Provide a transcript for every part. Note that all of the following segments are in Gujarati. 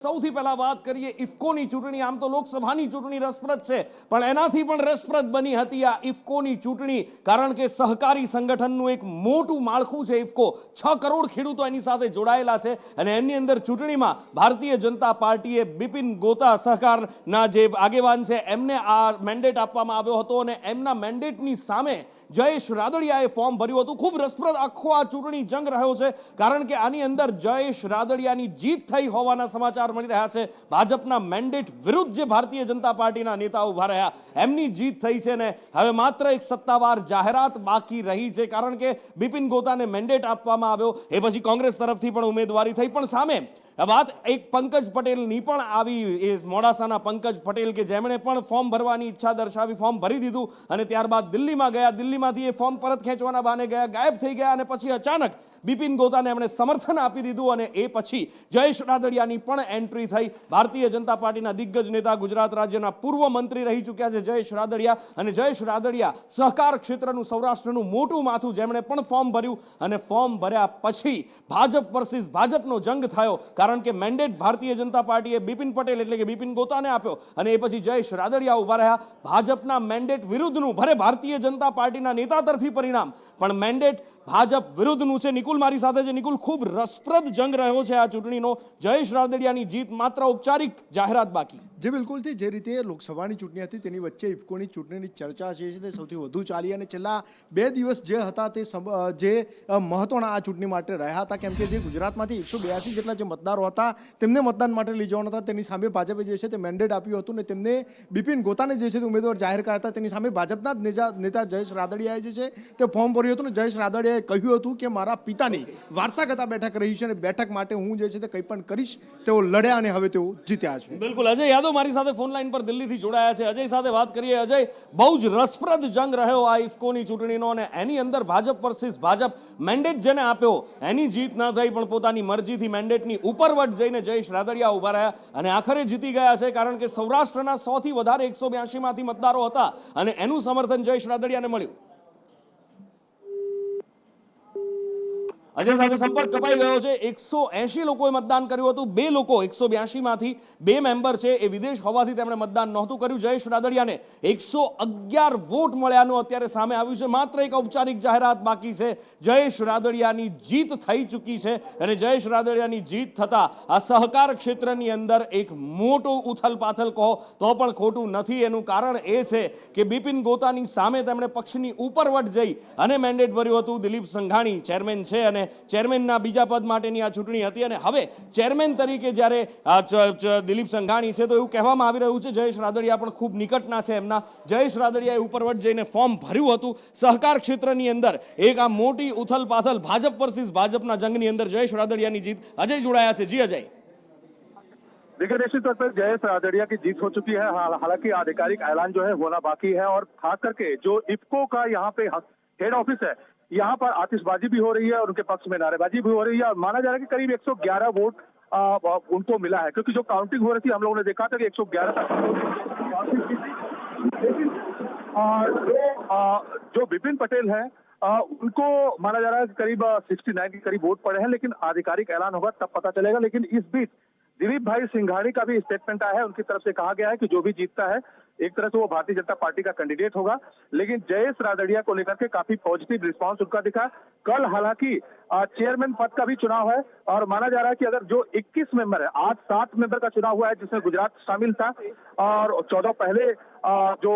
સૌથી પહેલા વાત કરીએ ઇફકોની ચૂંટણી. આમ તો લોકસભાની ચૂંટણી રસપ્રદ છે, પણ એનાથી પણ રસપ્રદ બની હતી આ ઇફકોની ચૂંટણી, કારણ કે સહકારી સંગઠનનું એક મોટું માળખું છે ઇફકો. 6 કરોડ ખેડૂતો એની સાથે જોડાયેલા છે અને એની અંદર ચૂંટણીમાં ભારતીય જનતા પાર્ટીએ બિપિન ગોતા સહકારના જે આગેવાન છે એમને આ મેન્ડેટ આપવામાં આવ્યો હતો અને એમના મેન્ડેટની સામે જયેશ રાદડિયાએ ફોર્મ ભર્યું હતું. ખૂબ રસપ્રદ આખો આ ચૂંટણી જંગ રહ્યો છે, કારણ કે આની અંદર જયેશ રાદડિયાની જીત થઈ હોવાના સમાચાર મળી રહ્યા છે. ભાજપના મેન્ડેટ વિરુદ્ધ જે ભારતીય જનતા પાર્ટીના નેતા ઉભા રહ્યા એમની જીત થઈ છે ને હવે માત્ર એક સત્તાવાર જાહેરાત બાકી રહી છે, કારણ કે બિપિન ગોતાને મેન્ડેટ આપવામાં આવ્યો એ પછી કોંગ્રેસ તરફથી પણ ઉમેદવારી થઈ. પણ સામે વાત એક પંકજ પટેલની પણ આવી, એ મોડાસાના પંકજ પટેલ કે જેમણે પણ ફોર્મ ભરવાની ઈચ્છા દર્શાવી, ફોર્મ ભરી દીધું અને ત્યારબાદ દિલ્હીમાં ગયા. દિલ્હીમાંથી એ ફોર્મ પરત ખેંચવાના બહાને ગયા, ગાયબ થઈ ગયા અને પછી અચાનક બિપિન ગોતાને એમણે સમર્થન આપી દીધું અને એ પછી જયેશ રાદડિયાની પણ એન્ટ્રી થઈ. ભારતીય જનતા પાર્ટીના દિગ્ગજ નેતા, ગુજરાત રાજ્યના પૂર્વ મંત્રી રહી ચૂક્યા છે જયેશ રાદડિયા, અને જયેશ રાદડિયા સહકાર ક્ષેત્રનું, સૌરાષ્ટ્રનું મોટું માથું, જેમણે પણ ફોર્મ ભર્યું અને ફોર્મ ભર્યા પછી ભાજપ વર્સિસ ભાજપનો જંગ થયો, કારણ કે મેન્ડેટ ભારતીય જનતા પાર્ટીએ બિપિન પટેલ એટલે કે બિપિન ગોતાને આપ્યો અને એ પછી જયેશ રાદડિયા ઉભા રહ્યા. ભાજપના મેન્ડેટ વિરુદ્ધનું, ભલે ભારતીય જનતા પાર્ટીના નેતા તરફી પરિણામ, પણ મેન્ડેટ ભાજપ વિરુદ્ધનું છે. નિકુલ મારી સાથે છે. નિકુલ, ખૂબ રસપ્રદ જંગ રહ્યો છે આ ચૂંટણીનો. જયેશ રાદડિયાની જીત, માત્ર ઔપચારિક જાહેરાત બાકી. જે બિલકુલથી જે રીતે લોકસભાની ચૂંટણી હતી તેની વચ્ચે ઇફકોની ચૂંટણીની ચર્ચા છે તે સૌથી વધુ ચાલી અને છેલ્લા 2 દિવસ જે હતા તે જે મહત્વના આ ચૂંટણી માટે રહ્યા હતા, કેમ કે જે ગુજરાતમાંથી 182 જેટલા જે મતદારો હતા તેમને મતદાન માટે લઈ જવાના હતા, તેની સામે ભાજપે જે છે તે મેન્ડેટ આપ્યું હતું ને તેમને બિપિન ગોતાને જે છે તે ઉમેદવાર જાહેર કર્યા હતા. તેની સામે ભાજપના જ નેતા જયેશ રાદડિયાએ જે છે તે ફોર્મ ભર્યું હતું ને જયેશ રાદડિયાએ કહ્યું હતું કે મારા પિતાની વારસાગત બેઠક રહી છે અને બેઠક માટે હું જે છે તે કંઈ પણ કરીશ. તેઓ લડ્યા અને હવે તેઓ જીત્યા છે. બિલકુલ, અજય યાદવ મારી સાથે ફોન લાઈન પર દિલ્હીથી જોડાયા છે. અજય સાથે વાત કરીએ. અજય, બહુ જ રસપ્રદ જંગ રહ્યો આ ઇફકોની ચૂંટણીનો અને એની અંદર ભાજપ વર્સિસ ભાજપ. મેન્ડેટ જેને આપ્યો એની જીત ન થઈ, પણ પોતાની મરજીથી મેન્ડેટની ઉપરવટ જઈને જયેશ રાદડિયા ઉભા રહ્યા અને આખરે જીતી ગયા છે, કારણ કે સૌરાષ્ટ્રના 100 થી વધારે 182 માંથી મતદારો હતા અને એનું સમર્થન જયેશ રાદડિયાને મળ્યું. અજય સાથે સંપર્ક કપાઈ ગયો છે. 180 લોકોએ મતદાન કર્યું હતું. 2 લોકો 182 માંથી 2 મેમ્બર છે એ વિદેશ હોવાથી તેમણે મતદાન નહોતું કર્યું. જયેશ રાદડિયાને 111 વોટ મળ્યાનું અત્યારે સામે આવ્યું છે. માત્ર એક ઔપચારિક જાહેરાત બાકી છે. જયેશ રાદડિયાની જીત થઈ ચૂકી છે અને જયેશ રાદડિયાની જીત થતા આ સહકાર ક્ષેત્રની અંદર એક મોટો ઉથલપાથલ કહો તો પણ ખોટું નથી. એનું કારણ એ છે કે બિપિન ગોતાની સામે તેમણે પક્ષની ઉપરવટ જઈ અને મેન્ડેટ ભર્યું હતું. દિલીપ સંઘાણી ચેરમેન છે અને ચેરમેનના બીજા પદ માટેની આ ચૂંટણી હતી અને હવે ચેરમેન તરીકે જ્યારે દિલીપ સંઘાણી છે તો એવું કહેવામાં આવી રહ્યું છે જયેશ રાદડિયા પણ ખૂબ નિકટના છે એમના. જયેશ રાદડિયાએ ઉપરવટ જઈને ફોર્મ ભર્યું હતું. સહકાર ક્ષેત્રની અંદર એક આ મોટી ઉથલપાથલ, ભાજપ વર્સિસ ભાજપના જંગની અંદર જયેશ રાદડિયાની જીત. અજય જોડાયા છે. જી અજય. देखिए, निश्चित तौर पर जयेश रादडिया की जीत हो चुकी है. हालांकि आधिकारिक ऐलान जो है होना बाकी है और खास करके जो इफ्को का यहाँ पे हेड ऑफिस है, यहाँ पर आतिशबाजी भी हो रही है और उनके पक्ष में नारेबाजी भी हो रही है और माना जा रहा है कि करीब 111 वोट उनको मिला है, क्योंकि जो काउंटिंग हो रही थी हम लोगों ने देखा था कि 111 जो बिपिन पटेल है उनको माना जा रहा है कि करीब 69 के करीब वोट पड़े हैं, लेकिन आधिकारिक ऐलान होगा तब पता चलेगा. लेकिन इस बीच दिलीप भाई सिंघाड़ी का भी स्टेटमेंट आया है. उनकी तरफ से कहा गया है कि जो भी जीतता है एक तरह से वो भारतीय जनता पार्टी का कैंडिडेट होगा, लेकिन जयेश रादडिया को लेकर के काफी पॉजिटिव रिस्पांस उनका दिखा. कल हालांकि चेयरमैन पद का भी चुनाव है और माना जा रहा है कि अगर जो 21 मेंबर है, आज 7 मेंबर का चुनाव हुआ है जिसमें गुजरात शामिल था और 14 पहले जो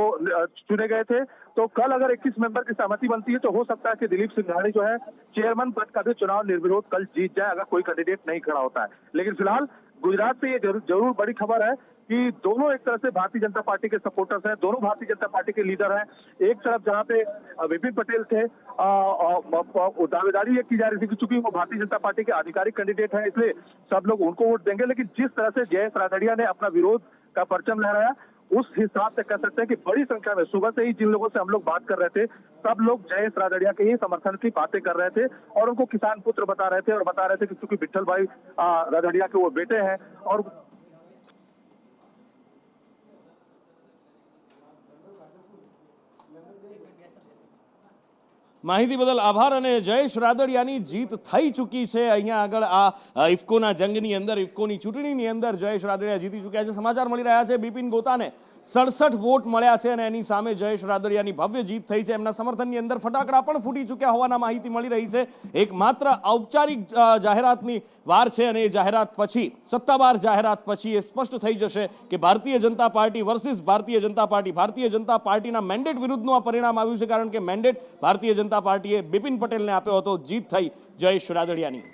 चुने गए थे, तो कल अगर 21 मेंबर की सहमति बनती है तो हो सकता है कि दिलीप सिंघाड़ी जो है चेयरमैन पद का भी चुनाव निर्विरोध कल जीत जाए, अगर कोई कैंडिडेट नहीं खड़ा होता है. लेकिन फिलहाल गुजरात से ये जरूर बड़ी खबर है कि दोनों एक तरह से भारतीय जनता पार्टी के सपोर्टर्स हैं, दोनों भारतीय जनता पार्टी के लीडर हैं. एक तरफ जहां पे विपिन पटेल थे, दावेदारी ये की जा रही थी कि चूंकि वो भारतीय जनता पार्टी के आधिकारिक कैंडिडेट हैं इसलिए सब लोग उनको वोट देंगे, लेकिन जिस तरह से जयेश रादडिया ने अपना विरोध का परचम लहराया उस हिसाब से कह सकते हैं कि बड़ी संख्या में सुबह से ही जिन लोगों से हम लोग बात कर रहे थे सब लोग जयेश रादडिया के ही समर्थन की बातें कर रहे थे और उनको किसान पुत्र बता रहे थे और बता रहे थे कि चूंकि विठल भाई रादडिया के वो बेटे हैं और માહિતી બદલ આભાર. અને જયેશ રાદડિયાની જીત થઈ ચૂકી છે. અહીંયા આગળ આ ઇફકોના જંગની અંદર, ઇફકોની ચૂંટણીની અંદર જયેશ રાદડિયા જીતી ચૂક્યા છે. સમાચાર મળી રહ્યા છે બિપિન ગોતાને 67 વોટ મળ્યા છે અને એની સામે જયેશ રાદડિયાની ભવ્ય જીત થઈ છે. એમના સમર્થનની અંદર ફટાકડા પણ ફૂટી ચૂક્યા હોવાના માહિતી મળી રહી છે. એક માત્ર ઔપચારિક જાહેરાતની વાર છે અને એ જાહેરાત પછી, સત્તાવાર જાહેરાત પછી એ સ્પષ્ટ થઈ જશે કે Bharatiya Janata party versus Bharatiya Janata party. Bharatiya Janata પાર્ટીના મેન્ડેટ વિરુદ્ધનું આ પરિણામ આવ્યું છે, કારણ કે મેન્ડેટ ભારતીય જનતા પાર્ટીએ બિપિન પટેલને આપ્યો હતો. જીત થઈ જયેશ રાદડિયાની.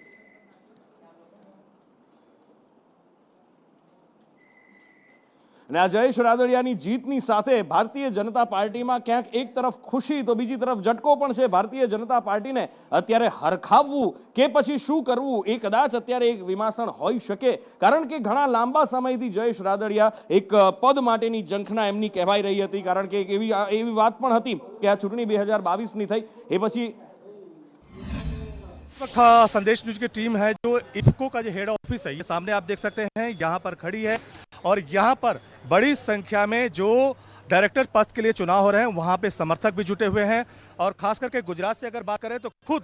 અને આ જયેશ રાદડિયાની જીતની સાથે ભારતીય જનતા પાર્ટીમાં ક્યાંક એક તરફ ખુશી તો બીજી તરફ ઝટકો પણ છે. ભારતીય જનતા પાર્ટીને અત્યારે હરખાવવું કે પછી શું કરવું એ કદાચ અત્યારે એક વિમાસણ હોઈ શકે, કારણ કે ઘણા લાંબા સમયથી જયેશ રાદડિયા એક પદ માટેની ઝંખના એમની કહેવાઈ રહી હતી, કારણ કે એવી વાત પણ હતી કે આ ચૂંટણી 2022ની થઈ એ પછી संदेश न्यूज की टीम है जो इफ्को का जो हेड ऑफिस है, ये सामने आप देख सकते हैं, यहाँ पर खड़ी है और यहाँ पर बड़ी संख्या में जो डायरेक्टर पद के लिए चुनाव हो रहे हैं वहाँ पे समर्थक भी जुटे हुए हैं। और खास करके गुजरात से अगर बात करें तो खुद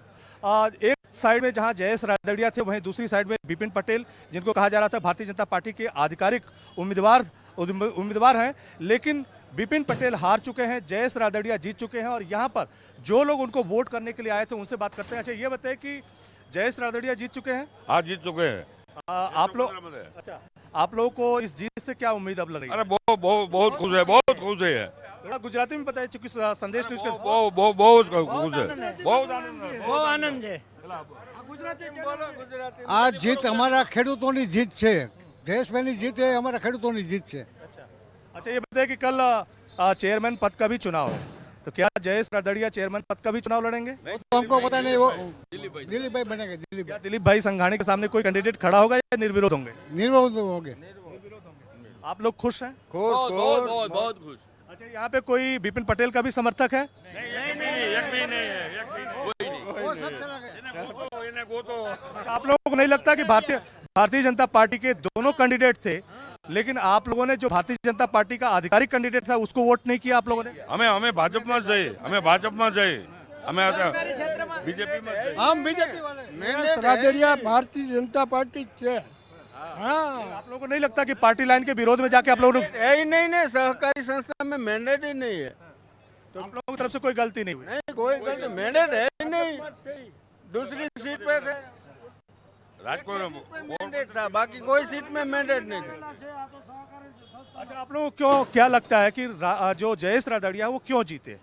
एक साइड में जहाँ जयेश रादडिया थे, वहीं दूसरी साइड में बिपिन पटेल, जिनको कहा जा रहा था भारतीय जनता पार्टी के आधिकारिक उम्मीदवार हैं, लेकिन बिपिन पटेल हार चुके हैं, जयेश रादडिया जीत चुके हैं। और यहाँ पर जो लोग उनको वोट करने के लिए आए थे उनसे बात करते हैं। अच्छा, ये बताएं कि जयेश रादडिया जीत चुके हैं? हाँ, जीत चुके हैं। आप लोग, अच्छा, आप लोगों को इस जीत से क्या उम्मीद अब लग रही है? अरे बहुत खुश है, बहुत खुश है। थोड़ा गुजराती में बताइए, चूंकि संदेश न्यूज के बहुत खुश है, बहुत आनंद है। આ જીત અમારા ખેડૂતોની જીત છે. જયેશભાઈની જીત એ અમારા ખેડૂતોની જીત છે. अच्छा, ये बताइए कि कल चेयरमैन पद का भी चुनाव है, तो क्या जयेश रादडिया चेयरमैन पद का भी चुनाव लड़ेंगे? तो हमको पता नहीं, वो दिलीप भाई बनेंगे. दिलीप क्या दिलीप भाई संघानी के सामने कोई कैंडिडेट खड़ा होगा या निर्विरोध होंगे? निर्विरोध होंगे. आप लोग खुश हैं? बहुत खुश। अच्छा, यहाँ पे कोई बिपिन पटेल का भी समर्थक है? आप लोगों को नहीं लगता कि भारतीय जनता पार्टी के दोनों कैंडिडेट थे, लेकिन आप लोगों ने जो भारतीय जनता पार्टी का आधिकारिक कैंडिडेट था उसको वोट नहीं किया आप लोगों ने? हमें भाजपा में जाए, हमें बीजेपी में जाए। हम बीजेपी वाले. रादडिया भारतीय जनता पार्टी है। हाँ, आप लोगों को नहीं लगता कि पार्टी लाइन के विरोध में जाके आप लोगों ने, है ही नहीं, सहकारी संस्था में मैंडेट ही नहीं है, तो आप लोगों की तरफ से कोई गलती नहीं हुई? नहीं कोई गलती, मैंडेट है ही नहीं। दूसरी सीट पे थे, राजकोट मैंडेट था, बाकी कोई सीट में मैंडेट नहीं था। अच्छा, आप लोगों को क्यों क्या लगता है कि जो जयेश रादडिया वो क्यों जीते?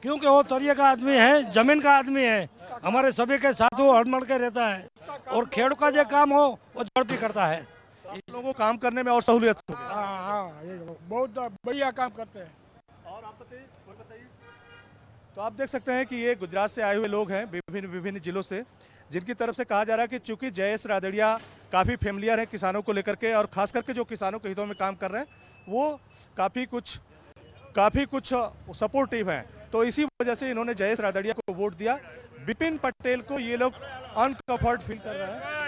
क्योंकि वो तरिया का आदमी है, जमीन का आदमी है, हमारे सभी के साथ वो हड़मड़ के रहता है और खेड़ का जो काम हो वो झड़पी करता है। आप लोगों को काम करने में और सहूलियत होगी। हाँ, ये बहुत बढ़िया काम करते हैं। और आप बताइए। तो आप देख सकते हैं कि ये गुजरात से आए हुए लोग हैं, विभिन्न जिलों से, जिनकी तरफ से कहा जा रहा है कि चूंकि जयेश रादडिया काफ़ी फेमिलियर है किसानों को लेकर के, और खास करके जो किसानों के हितों में काम कर रहे हैं वो काफ़ी कुछ सपोर्टिव हैं, तो इसी वजह से इन्होंने जयेश रादडिया को वोट दिया। बिपिन पटेल को ये लोग अनकंफर्ट फील कर रहे हैं।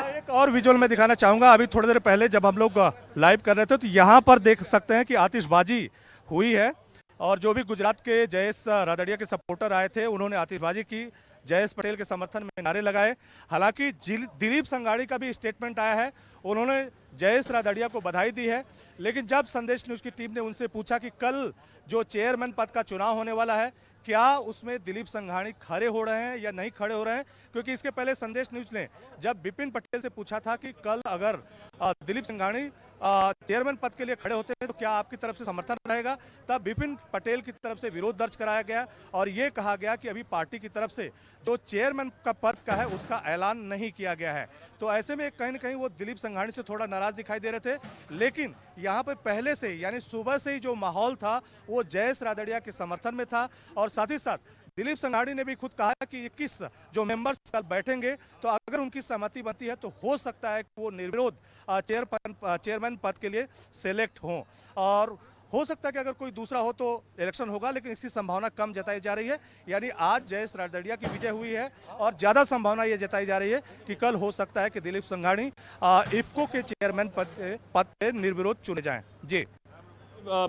एक और विजुअल में दिखाना चाहूंगा। अभी थोड़ी देर पहले जब हम लोग लाइव कर रहे थे तो यहाँ पर देख सकते हैं कि आतिशबाजी हुई है, और जो भी गुजरात के जयेश रादडिया के सपोर्टर आए थे उन्होंने आतिशबाजी की, जयेश पटेल के समर्थन में नारे लगाए। हालांकि दिलीप संघाड़ी का भी स्टेटमेंट आया है, उन्होंने जयेश रादडिया को बधाई दी है, लेकिन जब संदेश न्यूज की टीम ने उनसे पूछा कि कल जो चेयरमैन पद का चुनाव होने वाला है क्या उसमें दिलीप संघाड़ी खड़े हो रहे हैं या नहीं खड़े हो रहे हैं, क्योंकि इसके पहले संदेश न्यूज ने जब बिपिन पटेल से पूछा था कि कल अगर दिलीप संघाड़ी चेयरमैन पद के लिए खड़े होते हैं तो क्या आपकी तरफ से समर्थन रहेगा, तब बिपिन पटेल की तरफ से विरोध दर्ज कराया गया और ये कहा गया कि अभी पार्टी की तरफ से जो चेयरमैन का पद का है उसका ऐलान नहीं किया गया है। तो ऐसे में कहीं ना कहीं वो दिलीप संघाड़ी से थोड़ा नाराज दिखाई दे रहे थे, लेकिन यहाँ पर पहले से यानी सुबह से ही जो माहौल था वो जयेश रादडिया के समर्थन में था। और साथ ही साथ दिलीप संघाड़ी ने भी खुद कहा कि 21 जो मेंबर्स कल बैठेंगे तो अगर उनकी सहमति बनती है तो हो सकता है कि वो निर्विरोध चेयरमैन पद के लिए सेलेक्ट हों, और हो सकता है कि अगर कोई दूसरा हो तो इलेक्शन होगा, लेकिन इसकी संभावना कम जताई जा रही है। यानी आज जयेश रादड़िया की विजय हुई है और ज्यादा संभावना ये जताई जा रही है कि कल हो सकता है कि दिलीप संघाणी इफ्को के चेयरमैन पद पे निर्विरोध चुने जाएं। जी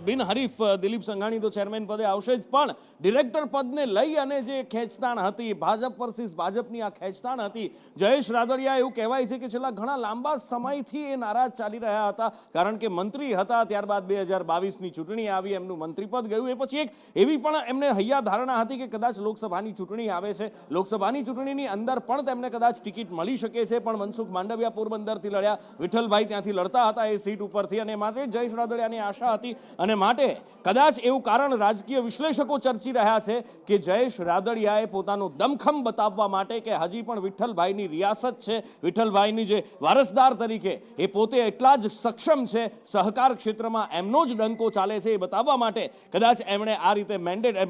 બિનહરીફ દિલીપ સંઘાણી તો ચેરમેન પદે આવશે જ, પણ ડિરેક્ટર પદને લઈ અને જે ખેંચતાણ હતી, ભાજપ વર્સિસ ભાજપની આ ખેંચતાણ હતી, જયેશ રાદડિયા એવું કહેવાય છે કે છેલ્લા ઘણા લાંબા સમયથી એ નારાજ ચાલી રહ્યા હતા, કારણ કે મંત્રી હતા, ત્યારબાદ 2022ની ચૂંટણી આવી, એમનું મંત્રીપદ ગયું, એ પછી એક એવી પણ એમને હૈયા ધારણા હતી કે કદાચ લોકસભાની ચૂંટણી આવે છે, લોકસભાની ચૂંટણીની અંદર પણ તેમને કદાચ ટિકિટ મળી શકે છે, પણ મનસુખ માંડવિયા પોરબંદરથી લડ્યા, વિઠ્ઠલભાઈ ત્યાંથી લડતા હતા એ સીટ ઉપરથી, અને માટે જયેશ રાદડિયાની આશા હતી, અને માટે કદાચ એવું કારણ રાજકીય વિશ્લેષકો ચર્ચી રહ્યા છે કે જયેશ રાદડિયાએ પોતાનો દમખમ બતાવવા માટે કે હજી પણ વિઠ્ઠલભાઈની રિયાસત છે, વિઠ્ઠલભાઈની જે વારસદાર તરીકે એ પોતે એટલા જ સક્ષમ છે, સહકાર ક્ષેત્રમાં એમનો જ ડંકો ચાલે છે, એ બતાવવા માટે કદાચ એમણે આ રીતે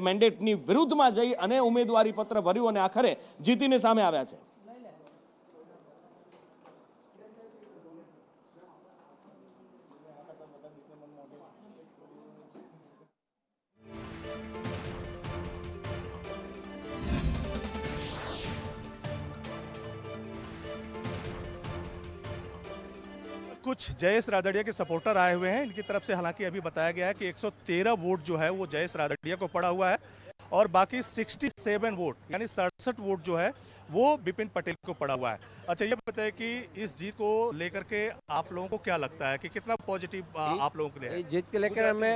મેન્ડેટની વિરુદ્ધમાં જઈ અને ઉમેદવારી પત્ર ભર્યું અને આખરે જીતીને સામે આવ્યા છે। कुछ जयेश रादड़िया के सपोर्टर आए हुए हैं, इनकी तरफ से हालांकि अभी बताया गया है कि 113 वोट जो है वो जयेश रादड़िया को पड़ा हुआ है और बाकी 67 वोट यानी 67 वोट जो है वो विपिन पटेल को पड़ा हुआ है। अच्छा, ये बताइए कि इस जीत को लेकर के आप लोगों को क्या लगता है कि कितना पॉजिटिव आप लोगों के लिए है? जीत के लेकर हमें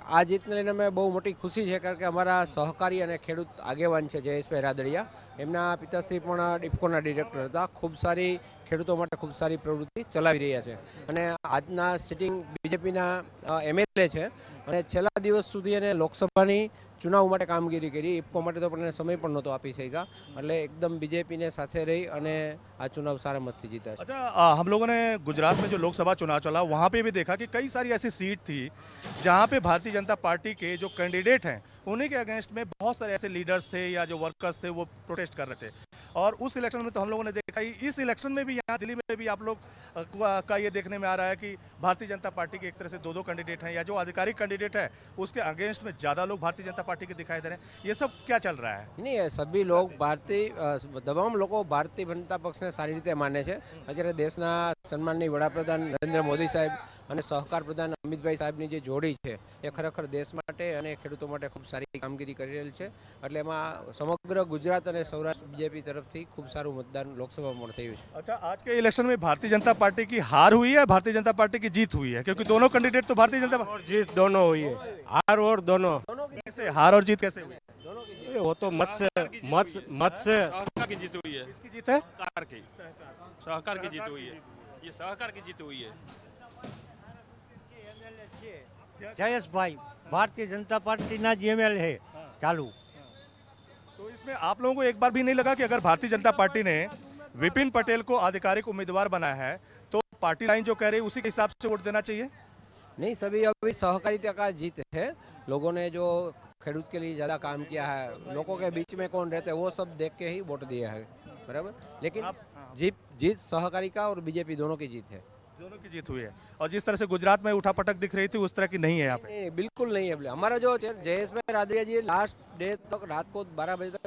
आ जीतने लઈને અમે બહુ મોટી ખુશી છે, કારણ કે અમારા સહકારી અને ખેડૂત આગેવાન છે જયેશભાઈ રાદડિયા, એમના પિતાશ્રી પણ ઇફકોના ડિરેક્ટર હતા, ખૂબ સારી ખેડૂતો માટે ખૂબ સારી પ્રવૃત્તિ ચલાવી રહ્યા છે, અને આજના સિટિંગ બીજેપીના એમએલએ છે, અને છેલ્લા દિવસ સુધી એને લોકસભાની ચુનાવ માટે કામગીરી કરી, ઇફકો માટે તો પણ સમય પણ નહોતો આપી શક્યા, એટલે એકદમ બીજેપીને સાથે રહી અને આ ચुनाव सारा मतથી जीता है। अच्छा, हम लोगों ने गुजरात में जो लोकसभा चुनाव चला वहाँ पे भी देखा कि कई सारी ऐसी सीट थी जहाँ पे भारतीय जनता पार्टी के जो कैंडिडेट हैं उन्हीं के अगेंस्ट में बहुत सारे ऐसे लीडर्स थे या जो वर्कर्स थे वो प्रोटेस्ट कर रहे थे, और उस इलेक्शन में तो हम लोगों ने देखा ही, इस इलेक्शन में भी यहाँ दिल्ली में भी आप लोग का ये देखने में आ रहा है कि भारतीय जनता पार्टी के एक तरह से दो कैंडिडेट हैं, या जो आधिकारिक कैंडिडेट है उसके अगेंस्ट में ज़्यादा लोग भारतीय जनता पार्टी के दिखाई दे रहे हैं। ये सब क्या चल रहा है? नहीं, सभी लोग તમામ લોકો ભારતીય જનતા પક્ષને સારી રીતે માને છે। અત્યારે દેશના સન્માનની વડાપ્રધાન નરેન્દ્ર મોદી સાહેબ અને સહકાર પ્રધાન અમિતભાઈ સાહેબની જે જોડી છે એ ખરેખર દેશ માટે અને ખેડૂતો માટે ખૂબ સારી કામગીરી કરી રહેલ છે, એટલે એમાં સમગ્ર ગુજરાત અને સૌરાષ્ટ્ર બીજેપી તરફથી ખૂબ સારું मतदान लोकसभाમાં થયું છે। अच्छा, आज के इलेक्शन में भारतीय जनता पार्टी की हार हुई है, भारतीय जनता पार्टी की जीत हुई है? क्योंकि दोनों कैंडिडेट तो भारतीय जनता और जीत दोनों हुई है, हार और दोनों। कैसे हार और जीत कैसे हुई? वो तो मत से सहकार की जीत हुई है। किसकी जीत है? सहकार की जीत हुई है, ये सहकार की जीत हुई है। જયેશભાઈ ભારતીય જનતા પાર્ટીના જ એમએલએ છે ચાલુ। तो इसमें आप लोगों को एक बार भी नहीं लगा कि अगर भारतीय जनता पार्टी ने विपिन पटेल को आधिकारिक उम्मीदवार बनाया है तो पार्टी लाइन जो कह रही है उसी के हिसाब से वोट देना चाहिए? नहीं, सभी अभी सहकारिता का जीत है, लोगों ने जो खेडूत के लिए ज़्यादा काम किया है, लोगों के बीच में कौन रहते हैं वो सब देख के ही वोट दिया है, बराबर, लेकिन जीत सहकारी का और बीजेपी दोनों की जीत है। दोनों की जीत हुई है, और जिस तरह से गुजरात में उठापटक दिख रही थी उस तरह की नहीं है यहाँ पे? नहीं, बिल्कुल नहीं है। हमारा जो जयेशभाई रादडिया जी लास्ट डे तक रात को 12 बजे तक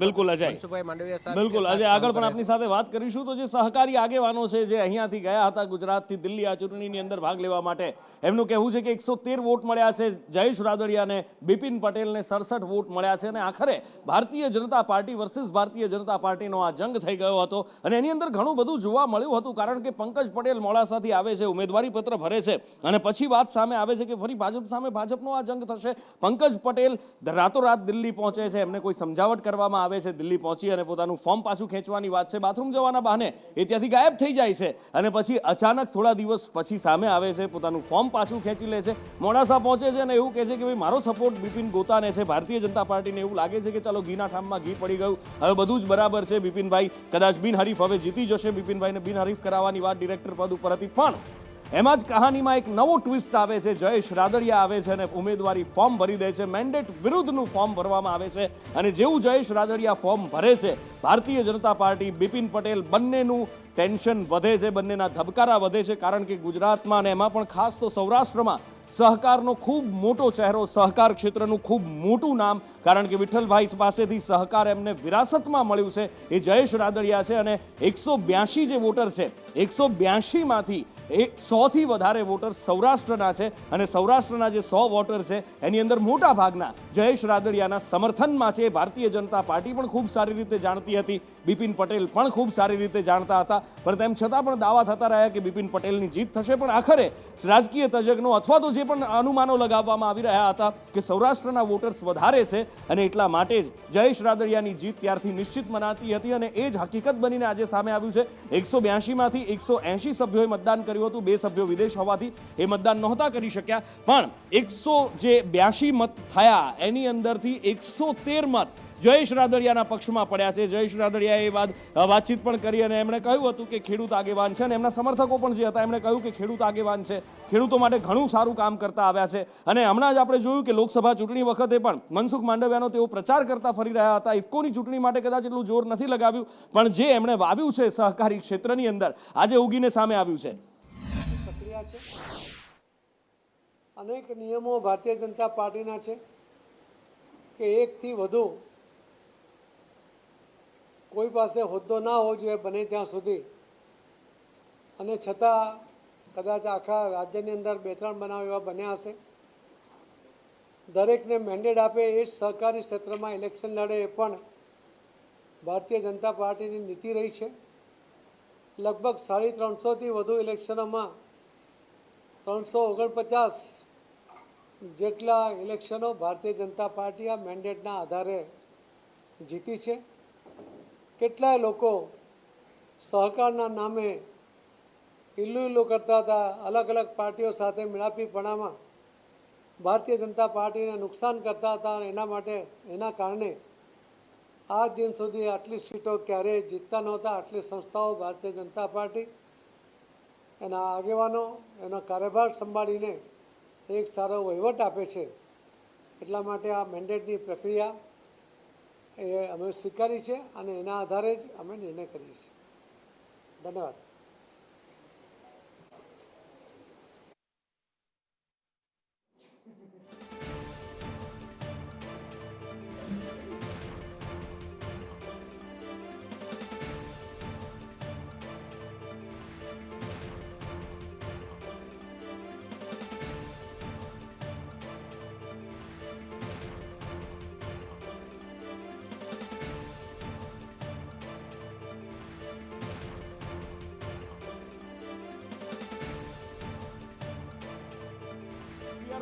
બિલકુલ અજય, મનસુખભાઈ માંડવિયા સાહેબ બિલકુલ અજય, આગળ પણ આપની સાથે વાત કરીશું। તો જે સહકારી આગેવાનો છે જે અહીંયાથી ગયા હતા ગુજરાતથી દિલ્હી આ ચૂંટણીની અંદર ભાગ લેવા માટે, એમનું કહેવું છે કે 113 વોટ મળ્યા છે જયેશ રાદડિયાને, બિપિન પટેલને 67 વોટ મળ્યા છે, અને આખરે ભારતીય જનતા પાર્ટી વર્સિસ ભારતીય જનતા પાર્ટીનો આ જંગ થઈ ગયો હતો, અને એની અંદર ઘણું બધું જોવા મળ્યું હતું, કારણ કે પંકજ પટેલ મોડાસાથી આવે છે, ઉમેદવારી પત્ર ભરે છે, અને પછી વાત સામે આવે છે કે ફરી ભાજપ સામે ભાજપનો આ જંગ થશે। પંકજ પટેલ રાતોરાત દિલ્હી પહોંચે છે, એમને કોઈ સમજાવટ કરવામાં આવે છે, દિલ્હી પહોંચી અને પોતાનું ફોર્મ પાછું ખેંચવાની વાત છે, બાથરૂમ જવાના બહાને એ ત્યાંથી ગાયબ થઈ જાય છે, અને પછી અચાનક થોડા દિવસ પછી સામે આવે છે, પોતાનું ફોર્મ પાછું ખેંચી લે છે, મોડાસા પહોંચે છે અને એવું કહે છે કે ભાઈ મારો સપોર્ટ બિપિન ગોતાને છે, ભારતીય જનતા પાર્ટીને એવું લાગે છે કે ચાલો ઘીના ઠામમાં ઘી પડી ગયું, હવે બધું જ બરાબર છે, બિપિનભાઈ કદાચ બિનહરીફ હવે જીતી જશે, બિપિનભાઈને બિનહરીફ કરાવવાની વાત ડિરેક્ટર પદ ઉપર હતી, પણ એમાં જ કહાનીમાં એક નવો ટ્વિસ્ટ આવે છે, જયેશ રાદડિયા આવે છે અને ઉમેદવારી ફોર્મ ભરી દે છે, મેન્ડેટ વિરુદ્ધનું ફોર્મ ભરવામાં આવે છે, અને જેવું જયેશ રાદડિયા ફોર્મ ભરે છે, ભારતીય જનતા પાર્ટી બિપિન પટેલ બંનેનું ટેન્શન વધે છે, બંનેના ધબકારા વધે છે, કારણ કે ગુજરાતમાં અને એમાં પણ ખાસ તો સૌરાષ્ટ્રમાં સહકારનો ખૂબ મોટો ચહેરો, સહકાર ક્ષેત્રનું ખૂબ મોટું નામ, કારણ કે વિઠ્ઠલભાઈ પાસેથી સહકાર એમને વિરાસતમાં મળ્યું છે એ જયેશ રાદડિયા છે. અને 182 જે વોટર છે, 182માંથી 100થી વધારે વોટર સૌરાષ્ટ્રના છે અને સૌરાષ્ટ્રના જે 100 વોટર છે એની અંદર મોટા ભાગના જયેશ રાદડિયાના સમર્થનમાં છે. ભારતીય જનતા પાર્ટી પણ ખૂબ સારી રીતે જાણતી હતી, બિપિન પટેલ પણ ખૂબ સારી રીતે જાણતા હતા, પણ તેમ છતાં પણ દાવા થતા રહ્યા કે બિપિન પટેલની જીત થશે. પણ આખરે રાજકીય તજજ્ઞો અથવા તો જે પણ અનુમાનો લગાવવામાં આવી રહ્યા હતા કે સૌરાષ્ટ્રના વોટર્સ વધારે છે અને એટલા માટે જ જયેશ રાદડિયાની જીત ત્યારથી નિશ્ચિત મનાતી હતી અને એ જ હકીકત બનીને આજે સામે આવ્યું છે. 182માંથી 180 સભ્યોએ મતદાન કર્યું હતું. 2 સભ્યો વિદેશ હોવાથી એ મતદાન નહોતા કરી શક્યા, પણ 182 મત થયા એની અંદરથી 113 મત જયેશ રાદડિયાના પક્ષમાં પડ્યા છે. જયેશ રાદડિયાએ એ બાદ વાતચીત પણ કરી અને એમણે કહ્યું હતું કે ખેડૂત આગેવાન છે અને એમના સમર્થકો પણ જે હતા એમણે કહ્યું કે ખેડૂત આગેવાન છે, ખેડૂતો માટે ઘણું સારું કામ કરતા આવ્યા છે. અને હમણાં જ આપણે જોયું કે લોકસભા ચૂંટણી વખતે પણ મનસુખ માંડવિયાનો તેઓ પ્રચાર કરતા ફરી રહ્યા હતા. ઇફકોની ચૂંટણી માટે કદાચ એટલું જોર નથી લગાવ્યું, પણ જે એમણે વાવ્યું છે સહકારી ક્ષેત્રની અંદર આજે ઉગીને સામે આવ્યું છે. અનેક નિયમો ભારતીય જનતા પાર્ટીના છે કે એકથી વધુ કોઈ પાસે હોદ્દો ના હોવો જોઈએ બને ત્યાં સુધી, અને છતાં કદાચ આખા રાજ્યની અંદર 2-3 બનાવ એવા બન્યા હશે. દરેકને મેન્ડેટ આપે એ જ સહકારી ક્ષેત્રમાં ઇલેક્શન લડે એ પણ ભારતીય જનતા પાર્ટીની નીતિ રહી છે. લગભગ 350થી વધુ ઇલેક્શનોમાં 349 જેટલા ઇલેક્શનો ભારતીય જનતા પાર્ટી આ મેન્ડેટના આધારે જીતી છે. કેટલાય લોકો સહકારના નામે ઇલ્લુ કરતા હતા, અલગ અલગ પાર્ટીઓ સાથે મિલાપીપણામાં ભારતીય જનતા પાર્ટીને નુકસાન કરતા હતા અને એના કારણે આ દિન સુધી આટલી સીટો ક્યારેય જીતતા નહોતા. આટલી સંસ્થાઓ ભારતીય જનતા પાર્ટી એના આગેવાનો એનો કાર્યભાર સંભાળીને એક સારો વહીવટ આપે છે. એટલા માટે આ મેન્ડેટની પ્રક્રિયા એ અમે સ્વીકારી છે અને એના આધારે જ અમે નિર્ણય કરીએ છીએ. ધન્યવાદ.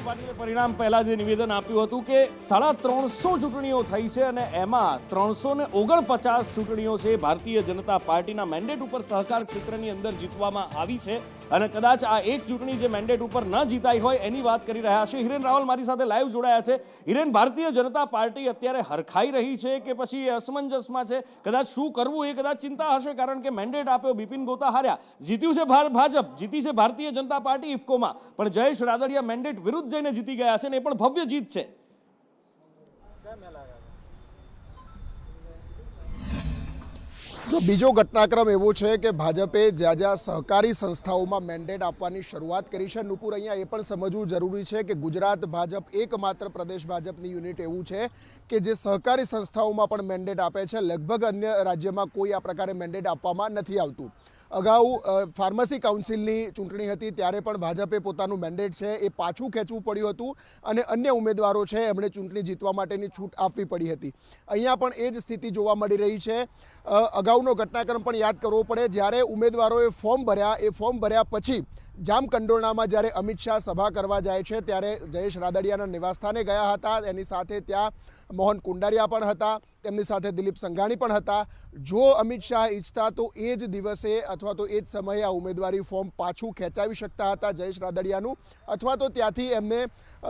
પાટીલે પરિણામ પહેલા જે નિવેદન આપ્યું હતું કે 350 ચૂંટણીઓ થઈ છે અને એમાં 349 ચૂંટણીઓ છે ભારતીય જનતા પાર્ટીના મેન્ડેટ ઉપર સહકાર ક્ષેત્રની અંદર જીતવામાં આવી છે અને કદાચ આ એક ચૂંટણી જે મેન્ડેટ ઉપર ન જીતાઈ હોય એની વાત કરી રહ્યા છે. હિરેન રાવલ મારી સાથે લાઈવ જોડાયા છે. હિરેન, ભારતીય જનતા પાર્ટી અત્યારે હરખાઈ રહી છે કે પછી અસમંજસમાં છે? કદાચ શું કરવું એ કદાચ ચિંતા હશે, કારણ કે મેન્ડેટ આપ્યો, બિપિન ગોતા હાર્યા, જીત્યું છે ભાજપ, જીતી છે ભારતીય જનતા પાર્ટી ઇફકોમાં, પણ જયેશ રાદડિયા મેન્ડેટ વિરુદ્ધ જઈને જીતી ગયા છે ને એ પણ ભવ્ય જીત છે. તો બીજો ઘટનાક્રમ એવો છે કે ભાજપે જ્યાં જ્યાં સહકારી સંસ્થાઓમાં મેન્ડેટ આપવાની શરૂઆત કરી છે, નુપુર, અહીંયા એ પણ સમજવું જરૂરી છે કે ગુજરાત ભાજપ એકમાત્ર પ્રદેશ ભાજપની યુનિટ એવું છે કે જે સહકારી સંસ્થાઓમાં પણ મેન્ડેટ આપે છે. લગભગ અન્ય રાજ્યમાં કોઈ આ પ્રકારે મેન્ડેટ આપવામાં નથી આવતું. અગાઉ ફાર્મસી કાઉન્સિલની ચૂંટણી હતી ત્યારે પણ ભાજપે પોતાનું મેન્ડેટ છે એ પાછું ખેંચવું પડ્યું હતું અને અન્ય ઉમેદવારો છે એમણે ચૂંટણી જીતવા માટેની છૂટ આપવી પડી હતી. અહીંયા પણ એ જ સ્થિતિ જોવા મળી રહી છે. અગાઉનો ઘટનાક્રમ પણ યાદ કરવો પડે. જ્યારે ઉમેદવારોએ ફોર્મ ભર્યા પછી જામકંડોરણામાં જ્યારે અમિત શાહ સભા કરવા જાય છે ત્યારે જયેશ રાદડિયાના નિવાસસ્થાને ગયા હતા. એની સાથે ત્યાં મોહન કુંડારિયા પણ હતા, તેમની સાથે દિલીપ સંઘાણી પણ હતા. જો અમિત શાહ ઈચ્છતા તો એ જ દિવસે અથવા તો એ જ સમયે આ ઉમેદવારી ફોર્મ પાછું ખેંચાવી શકતા હતા જયેશ રાદડિયાનું, અથવા તો ત્યાંથી એમને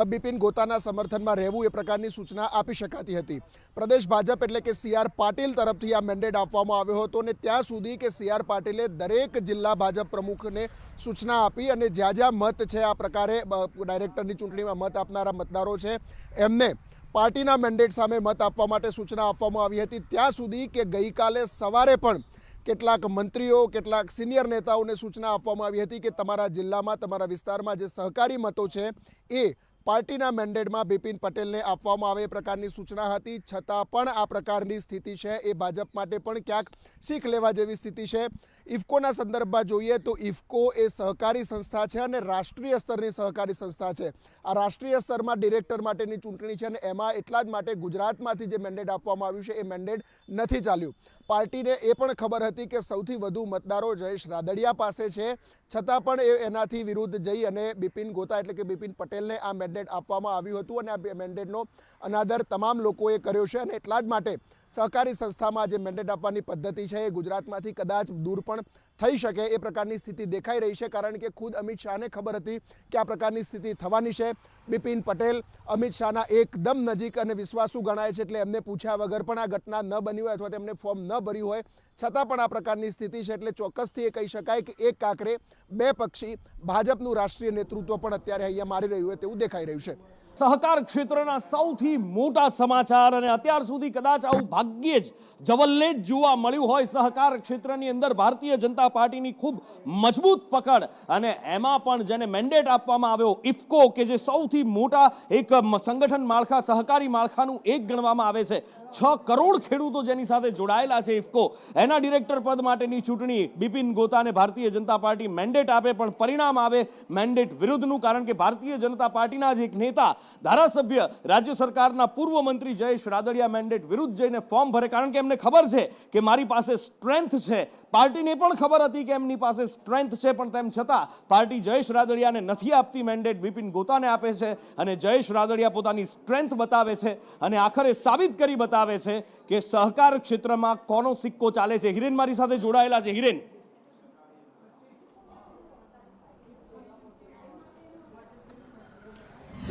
બિપિન ગોતાના સમર્થનમાં રહેવું એ પ્રકારની સૂચના આપી શકાતી હતી. પ્રદેશ ભાજપ એટલે કે CR પાટીલ તરફથી આ મેન્ડેટ આપવામાં આવ્યો હતો અને ત્યાં સુધી કે CR પાટીલે દરેક જિલ્લા ભાજપ પ્રમુખને સૂચના આપી અને જ્યાં જ્યાં મત છે આ પ્રકારે ડાયરેક્ટરની ચૂંટણીમાં મત આપનારા મતદારો છે એમને પાર્ટીના મેન્ડેટ સામે મત આપવા માટે સૂચના આપવામાં આવી હતી. ત્યાં સુધી કે ગઈકાલે સવારે પણ કેટલાક મંત્રીઓ, કેટલાક સિનિયર નેતાઓને સૂચના આપવામાં આવી હતી કે તમારા જિલ્લામાં, તમારા વિસ્તારમાં જે સહકારી મતો છે એ પાર્ટીના મેન્ડેટમાં બિપિન પટેલને આપવામાં આવે એ પ્રકારની સૂચના હતી. છતાં પણ આ પ્રકારની સ્થિતિ છે એ ભાજપ માટે પણ ક્યાંક શીખ લેવા જેવી સ્થિતિ છે. ઇફકોના સંદર્ભમાં જોઈએ તો ઇફકો એ સહકારી સંસ્થા છે અને રાષ્ટ્રીય સ્તરની સહકારી સંસ્થા છે. આ રાષ્ટ્રીય સ્તરમાં ડિરેક્ટર માટેની ચૂંટણી છે અને એમાં એટલા જ માટે ગુજરાતમાંથી જે મેન્ડેટ આપવામાં આવ્યું છે એ મેન્ડેટ નથી ચાલ્યું. પાર્ટીને એ પણ ખબર હતી કે સૌથી વધુ મતદારો જયેશ રાદડિયા પાસે છે, છતાં પણ એનાથી વિરુદ્ધ જઈ અને બિપિન ગોતા એટલે કે બિપિન પટેલને આ મેન્ડેટ આપવામાં આવ્યું હતું અને આ મેન્ડેટનો અનાદર તમામ લોકોએ કર્યો છે. અને એટલા જ માટે સહકારી સંસ્થામાં જે મેન્ડેટ આપવાની પદ્ધતિ છે એ ગુજરાતમાંથી કદાચ દૂર પણ થઈ શકે એ પ્રકારની સ્થિતિ દેખાઈ રહી છે. કારણ કે ખુદ અમિત શાહને ખબર હતી કે આ પ્રકારની સ્થિતિ થવાની છે. બિપિન પટેલ અમિત શાહના એકદમ નજીક અને વિશ્વાસુ ગણાય છે, એટલે એમને પૂછ્યા વગર પણ આ ઘટના ન બની હોય અથવા તેમને ફોર્મ ન ભર્યું હોય, છતાં પણ આ પ્રકારની સ્થિતિ છે. એટલે ચોક્કસથી એ કહી શકાય કે એક કાંકરે બે પક્ષી ભાજપનું રાષ્ટ્રીય નેતૃત્વ પણ અત્યારે અહીંયા મારી રહ્યું હોય તેવું દેખાઈ રહ્યું છે. સહકાર ક્ષેત્રના સૌથી મોટા સમાચાર, અને અત્યાર સુધી કદાચ આવું ભાગ્યે જ જવલ્લે જ જોવા મળ્યું હોય. સહકાર ક્ષેત્રની અંદર ભારતીય જનતા પાર્ટીની ખૂબ મજબૂત પકડ, અને એમાં પણ જેને મેન્ડેટ આપવામાં આવ્યો ઇફકો, કે જે સૌથી મોટા એક સંગઠન માળખા, સહકારી માળખાનું એક ગણવામાં આવે છે. 6 કરોડ ખેડૂતો જેની સાથે જોડાયેલા છે ઇફકો, એના ડિરેક્ટર પદ માટેની ચૂંટણી બિપિન ગોતાને ભારતીય જનતા પાર્ટી મેન્ડેટ આપે, પણ પરિણામ આવે મેન્ડેટ વિરુદ્ધનું. કારણ કે ભારતીય જનતા પાર્ટીના જ એક નેતા, ધારાસભ્ય, રાજ્ય સરકારના પૂર્વ મંત્રી જયેશ રાદડિયા મેન્ડેટ વિરુદ્ધ જઈને ફોર્મ ભરે. કારણ કે એમને ખબર છે કે મારી પાસે સ્ટ્રેન્થ છે. પાર્ટીને પણ ખબર હતી કે એમની પાસે સ્ટ્રેન્થ છે, પણ તેમ છતાં પાર્ટી જયેશ રાદડિયાને નથી આપતી મેન્ડેટ, બિપિન ગોતાને આપે છે. અને જયેશ રાદડિયા પોતાની સ્ટ્રેન્થ બતાવે છે અને આખરે સાબિત કરી બતાવે છે કે સહકાર ક્ષેત્રમાં કોનો સિક્કો ચાલે છે. હિરેન મારી સાથે જોડાયેલા છે. હિરેન,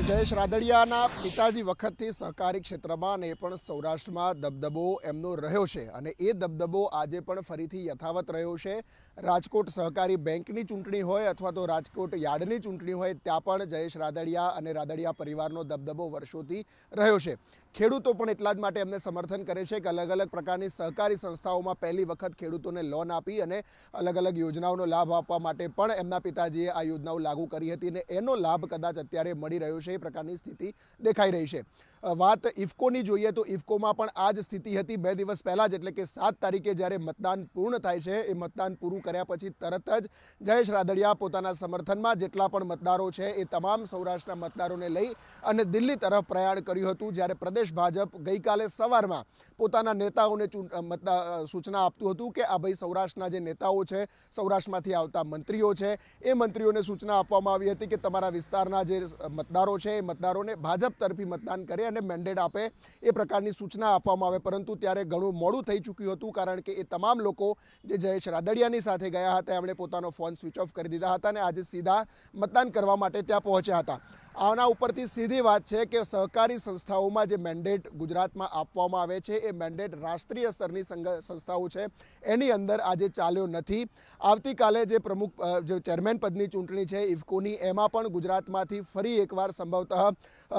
જયેશ રાદડિયાના પિતાજી વખતથી સહકારી ક્ષેત્રમાં અને એ પણ સૌરાષ્ટ્રમાં દબદબો એમનો રહ્યો છે અને એ દબદબો આજે પણ ફરીથી યથાવત રહ્યો છે. રાજકોટ સહકારી બેંકની ચૂંટણી હોય અથવા તો રાજકોટ યાર્ડની ચૂંટણી હોય, ત્યાં પણ જયેશ રાદડિયા અને રાદડિયા પરિવારનો દબદબો વર્ષોથી રહ્યો છે. ખેડૂતો પણ એટલા જ માટે એમને સમર્થન કરે છે કે અલગ અલગ પ્રકારની સહકારી સંસ્થાઓમાં પહેલી વખત ખેડૂતોને લોન આપી અને અલગ અલગ યોજનાઓનો લાભ આપવા માટે પણ એમના પિતાજીએ આ યોજનાઓ લાગુ કરી હતી અને એનો લાભ કદાચ અત્યારે મળી રહ્યો છે. એ પ્રકારની સ્થિતિ દેખાઈ રહી છે. વાત ઇફકોની જોઈએ તો ઇફકોમાં પણ આ જ સ્થિતિ હતી. 2 દિવસ પહેલાં જ એટલે કે 7 તારીખે જ્યારે મતદાન પૂર્ણ થાય છે, એ મતદાન પૂરું કર્યા પછી તરત જ જયેશ રાદડિયા પોતાના સમર્થનમાં જેટલા પણ મતદારો છે એ તમામ સૌરાષ્ટ્રના મતદારોને લઈ અને દિલ્હી તરફ પ્રયાણ કર્યું હતું. જ્યારે પ્રદેશ ભાજપ ગઈકાલે સવારમાં પોતાના નેતાઓને સૂચના આપતું હતું કે આ ભાઈ સૌરાષ્ટ્રના જે નેતાઓ છે, સૌરાષ્ટ્રમાંથી આવતા મંત્રીઓ છે, એ મંત્રીઓને સૂચના આપવામાં આવી હતી કે તમારા વિસ્તારના જે મતદારો છે એ મતદારોને ભાજપ તરફી મતદાન કરે અને મેન્ડેટ આપે, એ પ્રકારની સૂચના આપવામાં આવે. પરંતુ ત્યારે ઘણું મોડું થઈ ચૂક્યું હતું, કારણ કે એ તમામ લોકો જે જયેશ રાદડિયાની સાથે ગયા હતા એમણે પોતાનો ફોન સ્વિચ ઓફ કરી દીધા હતા અને આજે સીધા મતદાન કરવા માટે ત્યાં પહોંચ્યા હતા. આના ઉપરથી સીધી વાત છે કે સહકારી સંસ્થાઓમાં જે મેન્ડેટ ગુજરાતમાં આપવામાં આવે છે એ મેન્ડેટ રાષ્ટ્રીય સ્તરની સંસ્થાઓ છે એની અંદર આજે ચાલ્યો નથી. આવતીકાલે જે જે ચેરમેન પદની ચૂંટણી છે ઇફકોની, એમાં પણ ગુજરાતમાંથી ફરી એકવાર સંભવતઃ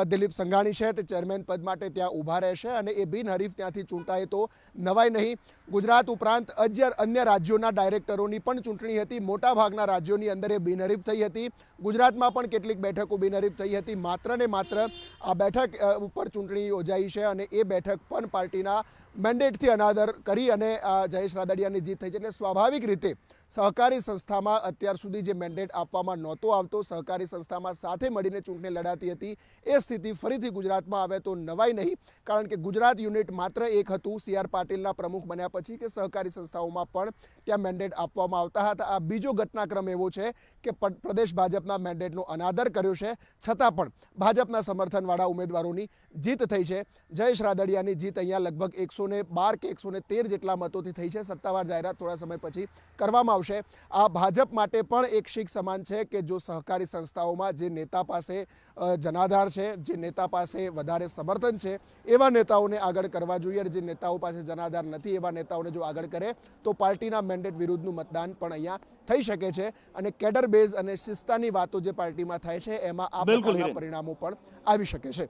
દિલીપ સંઘાણી છે તે ચેરમેન પદ માટે ત્યાં ઊભા રહેશે અને એ બિનહરીફ ત્યાંથી ચૂંટાય તો નવાય નહીં. ગુજરાત ઉપરાંત અન્ય રાજ્યોના ડાયરેક્ટરોની પણ ચૂંટણી હતી. મોટાભાગના રાજ્યોની અંદર એ બિનહરીફ થઈ હતી. ગુજરાતમાં પણ કેટલીક બેઠકો બિનહરીફ થઈ હતી. માત્ર ને માત્ર આ બેઠક ઉપર ચૂંટણી યોજાઈ છે અને એ બેઠક પણ પાર્ટીના મેન્ડેટથી અનાદર કરી અને જયેશ રાદડિયાની જીત થઈ છે. એટલે સ્વાભાવિક રીતે સહકારી સંસ્થામાં અત્યાર સુધી જે મેન્ડેટ આપવામાં નહોતો આવતો, સહકારી સંસ્થામાં સાથે મળીને ચૂંટણી લડાતી હતી, એ સ્થિતિ ફરીથી ગુજરાતમાં આવે તો નવાઈ નહીં. કારણ કે ગુજરાત યુનિટ માત્ર એક હતું CR પાટીલના પ્રમુખ બન્યા પછી કે સહકારી સંસ્થાઓમાં પણ ત્યાં મેન્ડેટ આપવામાં આવતા હતા. આ બીજો ઘટનાક્રમ એવો છે કે પ્રદેશ ભાજપના મેન્ડેટનો અનાદર કર્યો છે, છતાં પણ ભાજપના સમર્થનવાળા ઉમેદવારોની જીત થઈ છે. જયેશ રાદડિયાની જીત અહીંયા લગભગ 112 કે 113 જેટલા મતોથી થઈ છે. સત્તાવાર જાહેરાત થોડા સમય પછી કરવામાં આવશે. આ ભાજપ માટે પણ એક શીખ સમાન છે કે જો સહકારી સંસ્થાઓમાં જે નેતા પાસે જનાધાર છે, જે નેતા પાસે વધારે સમર્થન છે, એવા નેતાઓને આગળ કરવા જોઈએ. અને જે નેતાઓ પાસે જનાધાર નથી એવા નેતાઓને જો આગળ કરે તો પાર્ટીના મેન્ડેટ વિરુદ્ધનું મતદાન પણ અહીંયા થઈ શકે છે. અને કેડર બેઝ અને શિસ્તાની વાતો જે પાર્ટીમાં થાય છે એમાં આ પ્રકારના પરિણામો પણ આવી શકે છે.